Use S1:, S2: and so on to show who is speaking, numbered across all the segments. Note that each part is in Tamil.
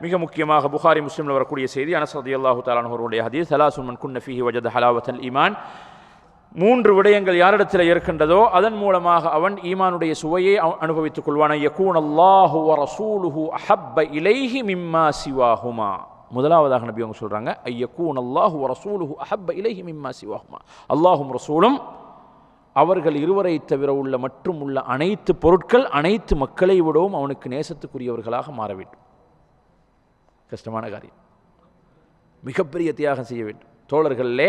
S1: மிக முக்கியமாக புகாரி முஸ்லிமில் வரக்கூடிய செய்தி, அனஸ் ரலியல்லாஹு தஆலா அன்ஹு அவருடைய ஹதீஸ், ஸலாசுன் மன் குன்ன ஃபீஹி வஜத ஹலாவத்தல் ஈமான். 3 விடயங்கள் யாரிடத்தில் இருக்கின்றதோ அதன் மூலமாக அவன் ஈமானுடைய சுவையை அனுபவித்துக் கொள்வான். யகூனல்லாஹு வ ரசூலுஹு அஹப்ப இலைஹி மிம்மா சிவாஹுமா. முதலாவதாக நபி அவங்க சொல்றாங்க, யகூனல்லாஹு வ ரசூலுஹு அஹப்ப இலைஹி மிம்மா சிவாஹுமா. அல்லாஹும் ரசூலும் அவர்கள் இருவரை தவிர உள்ள மற்றும் உள்ள அனைத்து பொருட்கள் அனைத்து மக்களை விடவும் அவனுக்கு நேசத்துக்குரியவர்களாக மாற வேண்டும். கஷ்டமான காரியம், மிகப்பெரிய தியாகம் செய்ய வேண்டும். தோழர்களே,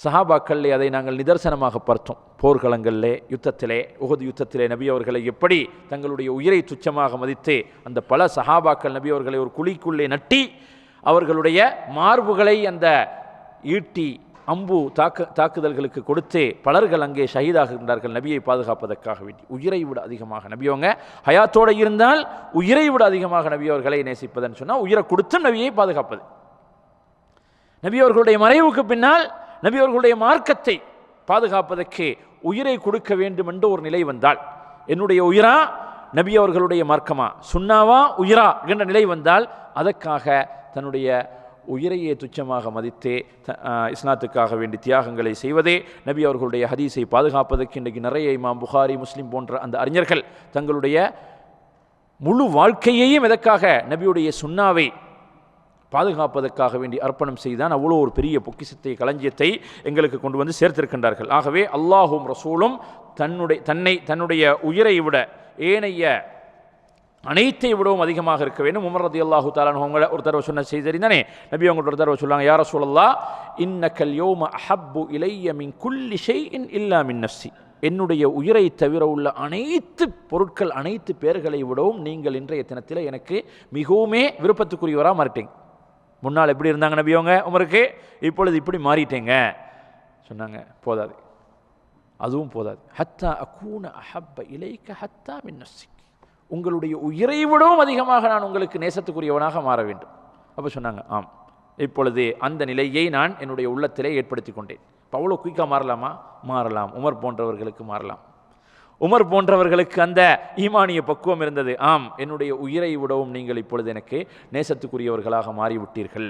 S1: சஹாபாக்களே அதை நாங்கள் நிதர்சனமாக பார்த்தோம். போர்க்களங்களிலே, யுத்தத்திலே, உஹது யுத்தத்திலே நபி அவர்களை எப்படி தங்களுடைய உயிரை துச்சமாக மதித்து அந்த பல சஹாபாக்கள் நபி அவர்களை ஒரு குழிக்குள்ளே நட்டி அவர்களுடைய மார்புகளை அந்த ஈட்டி அம்பு தாக்குதல்களுக்கு கொடுத்து பலர்கள் அங்கே ஷஹீதாகின்றார்கள் நபியை பாதுகாப்பதற்காக வேண்டி. உயிரை விட அதிகமாக நபியவங்க ஹயாத்தோடு இருந்தால் உயிரை விட அதிகமாக நபியவர்களை நேசிப்பதுன்னு சொன்னால் உயிரை கொடுத்தும் நபியை பாதுகாப்பது. நபியவர்களுடைய மறைவுக்கு பின்னால் நபியவர்களுடைய மார்க்கத்தை பாதுகாப்பதற்கு உயிரை கொடுக்க வேண்டும் என்று ஒரு நிலை வந்தால், என்னுடைய உயிரா நபி அவர்களுடைய மார்க்கமா, சுன்னாவா உயிரா என்ற நிலை வந்தால் அதற்காக தன்னுடைய உயிரையே துச்சமாக மதித்து இஸ்லாத்துக்காக வேண்டி தியாகங்களை செய்வதே நபி அவர்களுடைய ஹதீஸை பாதுகாப்பதற்கு இன்றைக்கு நிறைய இமாம் புகாரி முஸ்லிம் போன்ற அந்த அறிஞர்கள் தங்களுடைய முழு வாழ்க்கையையும் எதற்காக நபியுடைய சுன்னாவை பாதுகாப்பதற்காக வேண்டி அர்ப்பணம் செய்தான். அவ்வளோ ஒரு பெரிய பொக்கிஷத்தை களஞ்சியத்தை எங்களுக்கு கொண்டு வந்து சேர்த்திருக்கின்றார்கள். ஆகவே அல்லாஹும் ரசூலும் தன்னுடைய உயிரை விட ஏனைய அனைத்தை விடவும் அதிகமாக இருக்க வேண்டும். உமர் ரலியல்லாஹு தஆலா அன்ஹு ஒரு தடவை சொன்ன செய்தி தெரிந்தானே, நபி அவங்க ஒரு தடவை சொல்லுவாங்க, யா ரசூலல்லாஹ் இன்னக்கல் யௌம அஹப்பு இலைய மின் குல்லி ஷைஇன் இல்லா மின் நஃப்ஸி. என்னுடைய உயிரை தவிர உள்ள அனைத்து பொருட்கள் அனைத்து பேர்களை விடவும் நீங்கள் இன்றைய தினத்தில் எனக்கு மிகவுமே விருப்பத்துக்குரியவராக மாறிட்டீங்க. முன்னால் எப்படி இருந்தாங்க நபி அவங்க உமருக்கு, இப்பொழுது இப்படி மாறிட்டேங்க சொன்னாங்க. போதாது, அதுவும் போதாது. ஹத்தா அகூன அஹப்ப இலைக்க ஹத்தா மின் நஃப்ஸி. உங்களுடைய உயிரை விடவும் அதிகமாக நான் உங்களுக்கு நேசத்துக்குரியவனாக மாற வேண்டும். அப்போ சொன்னாங்க, ஆம், இப்பொழுது அந்த நிலையை நான் என்னுடைய உள்ளத்திலே ஏற்படுத்தி கொண்டேன். இப்போ அவ்வளோ குயிக்காக மாறலாமா? மாறலாம். உமர் போன்றவர்களுக்கு மாறலாம். உமர் போன்றவர்களுக்கு அந்த ஈமானிய பக்குவம் இருந்தது. ஆம், என்னுடைய உயிரை விடவும் நீங்கள் இப்பொழுது எனக்கு நேசத்துக்குரியவர்களாக மாறிவிட்டீர்கள்.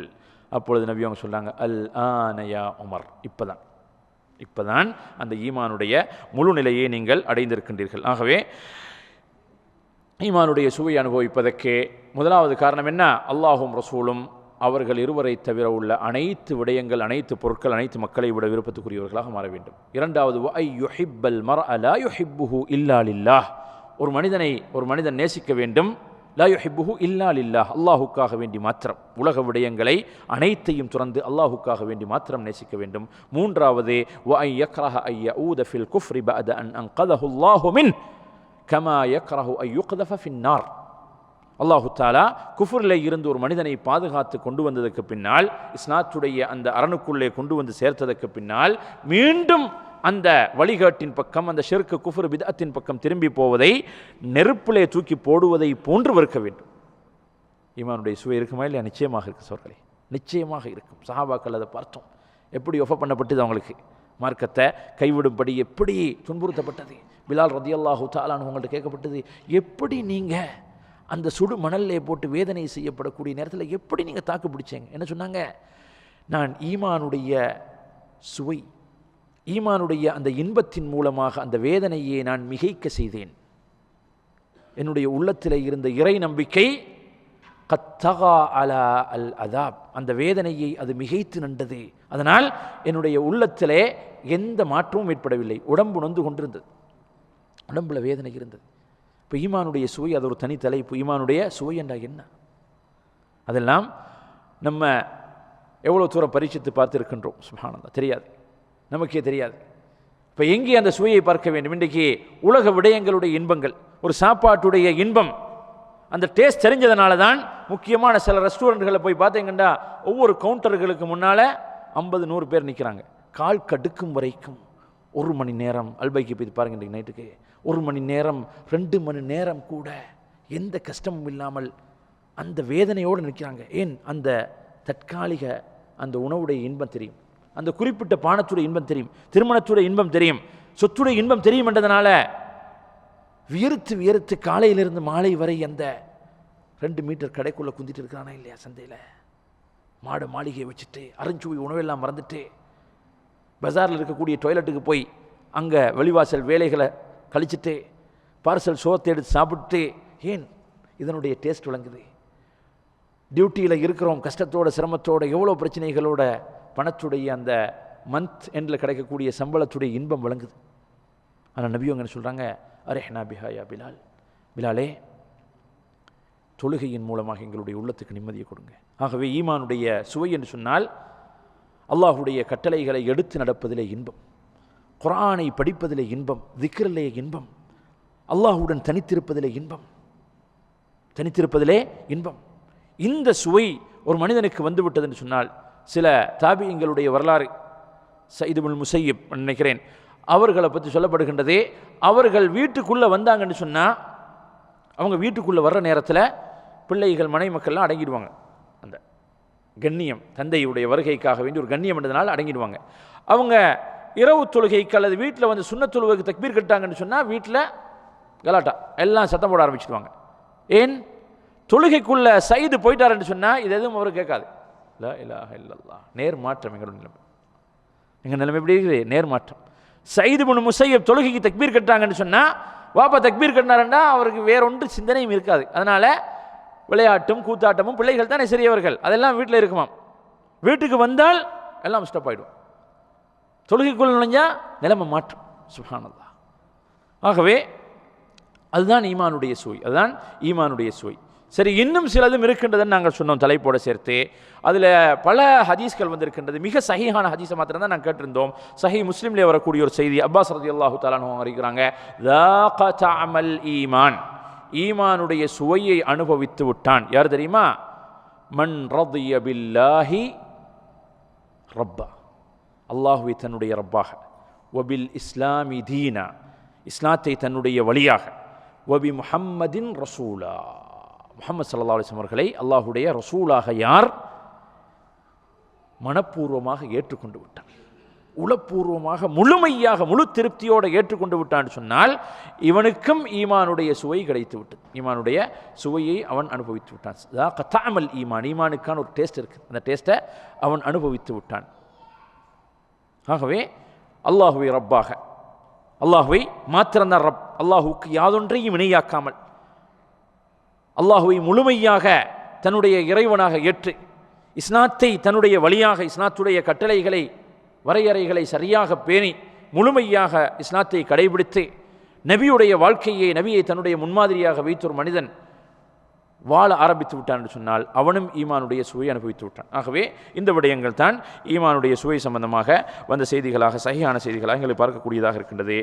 S1: அப்பொழுது நபி அவங்க சொன்னாங்க, அல் ஆனயா உமர், இப்போதான் அந்த ஈமானுடைய முழு நிலையை நீங்கள் அடைந்திருக்கின்றீர்கள். ஆகவே ஈமானுடைய சுவை அனுபவிப்பதற்கு முதலாவது காரணம் என்ன? அல்லாஹும் ரசூலும் அவர்கள் இருவரை தவிர உள்ள அனைத்து விடயங்கள் அனைத்து பொருட்கள் அனைத்து மக்களை விட விருப்பத்துக்குரியவர்களாக மாற வேண்டும். இரண்டாவது, யுஹிப்பல் மர்அ லா யுஹிப்புஹு இல்லா லில்லாஹ். ஒரு மனிதன் நேசிக்க வேண்டும், லா யுஹிப்புஹு இல்லா லில்லாஹ், அல்லாஹுக்காக வேண்டி மாத்திரம். உலக விடயங்களை அனைத்தையும் துறந்து அல்லாஹுக்காக வேண்டி மாத்திரம் நேசிக்க வேண்டும். மூன்றாவது, யக்ரஹ ஐ யஊத ஃபில் குஃப்ரி பஅத அன் அன்கதஹு அல்லாஹு மின் கமா யக்ரஹு ஐ யுக்தஃப ஃபின் நார். அல்லாஹு தஆலா குஃப்ரிலே இருந்து ஒரு மனிதனை பாதுகாத்து கொண்டு வந்ததற்கு பின்னால், இஸ்லாத்துடைய அந்த அரணுக்குள்ளே கொண்டு வந்து சேர்த்ததற்கு பின்னால் மீண்டும் அந்த வழிகாட்டின் பக்கம், அந்த ஷிர்க் குஃப்ர் பித்அத்தின் பக்கம் திரும்பி போவதை நெருப்பிலே தூக்கி போடுவதை போன்று வெறுக்க வேண்டும். ஈமானுடைய சுவை இருக்குமா இல்லையா? நிச்சயமாக இருக்கு சோர்களே, நிச்சயமாக இருக்கும். சஹாபாக்கள் அதை பார்த்தோம், எப்படி ஒஃப பண்ணப்பட்டது, அவங்களுக்கு மார்க்கத்தை கைவிடும்படி எப்படி துன்புறுத்தப்பட்டது. பிலால் ரலியல்லாஹு தஆலா அன்ஹு அவங்கள்ட்ட கேட்கப்பட்டது, எப்படி நீங்கள் அந்த சுடு மணல்லே போட்டு வேதனை செய்யப்படக்கூடிய நேரத்தில் எப்படி நீங்கள் தாக்கு பிடிச்சீங்க? என்ன சொன்னாங்க? நான் ஈமானுடைய சுவை, ஈமானுடைய அந்த இன்பத்தின் மூலமாக அந்த வேதனையை நான் மிகைக்க செய்தேன். என்னுடைய உள்ளத்தில் இருந்த இறை நம்பிக்கை கத்தகா அலா அல் அதாப், அந்த வேதனையை அது மிகைத்து நின்றது. அதனால் என்னுடைய உள்ளத்திலே எந்த மாற்றமும் ஏற்படவில்லை. உடம்பு நொந்து கொண்டிருந்தது, உடம்புல வேதனை இருந்தது. இப்போ ஈமானுடைய சுவை அது ஒரு தனி தலைப்பு. ஈமானுடைய சுவை என்றால் என்ன? அதெல்லாம் நம்ம எவ்வளோ தூரம் பரீட்சித்து பார்த்துருக்கின்றோம்? சுப்ஹானல்லாஹ், தெரியாது, நமக்கே தெரியாது. இப்போ எங்கே அந்த சுவையை பார்க்க வேண்டும்? இன்றைக்கு உலக விடயங்களுடைய இன்பங்கள், ஒரு சாப்பாட்டுடைய இன்பம், அந்த டேஸ்ட் தெரிஞ்சதுனால தான் முக்கியமான சில ரெஸ்டாரண்ட்களை போய் பார்த்தீங்கன்னா ஒவ்வொரு கவுண்டர்களுக்கு முன்னால் 50-100 பேர் நிற்கிறாங்க. கால் கடுக்கும் வரைக்கும் 1 மணி நேரம் அல்பைக்கு போய் பாருங்க, இன்றைக்கு நைட்டுக்கு 1 மணி நேரம் 2 மணி நேரம் கூட எந்த கஷ்டமும் இல்லாமல் அந்த வேதனையோடு நிற்கிறாங்க. ஏன்? அந்த தற்காலிக அந்த உணவுடைய இன்பம் தெரியும், அந்த குறிப்பிட்ட பானத்துடைய இன்பம் தெரியும், திருமணத்துடைய இன்பம் தெரியும், சொத்துடைய இன்பம் தெரியும் என்றதுனால வியர்த்து காலையிலிருந்து மாலை வரை அந்த 2 மீட்டர் கடைக்குள்ளே குந்திட்டு இருக்கிறானா இல்லையா? சந்தையில் மாடு மாளிகையை வச்சுட்டு அரைஞ்சுவை உணவெல்லாம் மறந்துட்டு பஜாரில் இருக்கக்கூடிய டாய்லெட்டுக்கு போய் அங்கே வெளிவாசல் வேலைகளை கழிச்சிட்டு பார்சல் சோத்தை எடுத்து சாப்பிட்டு, ஏன் இதனுடைய டேஸ்ட் விளங்குது. டியூட்டியில் இருக்கிறோம், கஷ்டத்தோட சிரமத்தோட எவ்வளோ பிரச்சனைகளோட பணத்துடைய அந்த மந்த் எண்டில் கிடைக்கக்கூடிய சம்பளத்துடைய இன்பம் விளங்குது. ஆனால் நபியவங்க என்ன சொல்கிறாங்க, அரஹ்னா பிஹா யா பிலால், பிலாலே தொழுகையின் மூலமாக எங்களுடைய உள்ளத்துக்கு நிம்மதியை கொடுங்க. ஆகவே ஈமானுடைய சுவை என்று சொன்னால் அல்லாஹுடைய கட்டளைகளை எடுத்து நடப்பதிலே இன்பம், குர்ஆனை படிப்பதிலே இன்பம், திக்ரிலே இன்பம், அல்லாஹுடன் தனித்திருப்பதிலே இன்பம். இந்த சுவை ஒரு மனிதனுக்கு வந்துவிட்டது என்று சொன்னால், சில தாபியங்களுடைய வரலாறு, சயீத் இப்னுல் முஸையிப் நினைக்கிறேன், அவர்களை பற்றி சொல்லப்படுகின்றதே, அவர்கள் வீட்டுக்குள்ளே வந்தாங்கன்னு சொன்னால், அவங்க வீட்டுக்குள்ளே வர்ற நேரத்தில் பிள்ளைகள் மனை மக்கள்லாம் அடங்கிடுவாங்க. அந்த கண்ணியம், தந்தையுடைய வருகைக்காக வேண்டி ஒரு கண்ணியம் என்றதுனால அடங்கிடுவாங்க. அவங்க இரவு தொழுகைக்கு அல்லது வீட்டில் வந்து சுன்னத் தொழுகைக்கு தக்பீர் கட்டாங்கன்னு சொன்னால் வீட்டில் கலாட்டா, எல்லாம் சத்தம் போட ஆரம்பிச்சிடுவாங்க. ஏன்? தொழுகைக்குள்ளே சைது போயிட்டாருன்னு சொன்னால் இது எதுவும் அவர் கேட்காது. லா இலாஹ இல்லல்லாஹ். நேர் மாற்றம் எங்களோட நிலைமை. எங்கள் நிலைமை எப்படி இருக்குது? நேர் மாற்றம். சயீத் இப்னு முஸையிப் தொழுகைக்கு தக்பீர் கட்டாங்கன்னு சொன்னால், வாப்பா தக்பீர் கட்டினாருன்னா அவருக்கு வேறொன்று சிந்தனையும் இருக்காது. அதனால் விளையாட்டும் கூத்தாட்டமும், பிள்ளைகள் தானே சிறியவர்கள், அதெல்லாம் வீட்டில் இருக்குமாம். வீட்டுக்கு வந்தால் எல்லாம் ஸ்டாப் ஆகிடும். தொழுகைக்குள் நுழைஞ்சா நிலைமை மாற்றம். சுப்ஹானல்லாஹ். ஆகவே அதுதான் ஈமானுடைய சுவை. சரி, இன்னும் சிலதும் இருக்கின்றதுன்னு நாங்கள் சொன்னோம் தலைப்போட சேர்த்து. அதில் பல ஹதீஸ்கள் வந்திருக்கின்றது. மிக சஹீஹான ஹதீஸை மாத்திரம் தான் நாங்கள் கேட்டிருந்தோம். சஹீஹ் முஸ்லிம்லேயே வரக்கூடிய ஒரு செய்தி, அப்பாஸ் ரலியல்லாஹு தஆலா அன்ஹு அறிவிக்கிறாங்க, ذاق طعم الإيمان, ஈமானுடைய சுவையை அனுபவித்து விட்டான். யார் தெரியுமா? மன் ரதிய பில்லாஹி ரப்பா, அல்லாஹுவை தன்னுடைய ரப்பாக, வபில் இஸ்லாமி தீனா, இஸ்லாத்தை தன்னுடைய வழியாக, வபி முஹம்மதின் ரசூலா, முஹம்மது ஸல்லல்லாஹு அலைஹி வஸல்லம் அவர்களை அல்லாஹுடைய ரசூலாக யார் மனப்பூர்வமாக ஏற்றுக்கொண்டு விட்டான், உளப்பூர்வமாக முழுமையாக முழு திருப்தியோடு ஏற்றுக்கொண்டு விட்டான்னு சொன்னால், இவனுக்கும் ஈமானுடைய சுவை கிடைத்து விட்டது. ஈமானுடைய சுவையை அவன் அனுபவித்து விட்டான். கத்தாமல் ஈமான், ஈமானுக்கான ஒரு டேஸ்ட் இருக்குது, அந்த டேஸ்ட்டை அவன் அனுபவித்து விட்டான். ஆகவே அல்லாஹுவை ரப்பாக, அல்லாஹுவை மாத்திரம்தான் ரப், அல்லாஹுக்கு யாதொன்றையும் இணையாக்காமல் அல்லாஹுவை முழுமையாக தன்னுடைய இறைவனாக ஏற்று, இஸ்லாத்தை தன்னுடைய வழியாக, இஸ்லாத்துடைய கட்டளைகளை வரையறைகளை சரியாக பேணி முழுமையாக இஸ்லாத்தை கடைபிடித்து நபியுடைய வாழ்க்கையை, நபியை தன்னுடைய முன்மாதிரியாக வைத்து ஒரு மனிதன் வாழ ஆரம்பித்து விட்டான் என்று சொன்னால் அவனும் ஈமானுடைய சுவை அனுபவித்து விட்டான். ஆகவே இந்த விடயங்கள் தான் ஈமானுடைய சுவை சம்பந்தமாக வந்த செய்திகளாக, சஹீஹான செய்திகளாக எங்களை பார்க்கக்கூடியதாக இருக்கின்றது.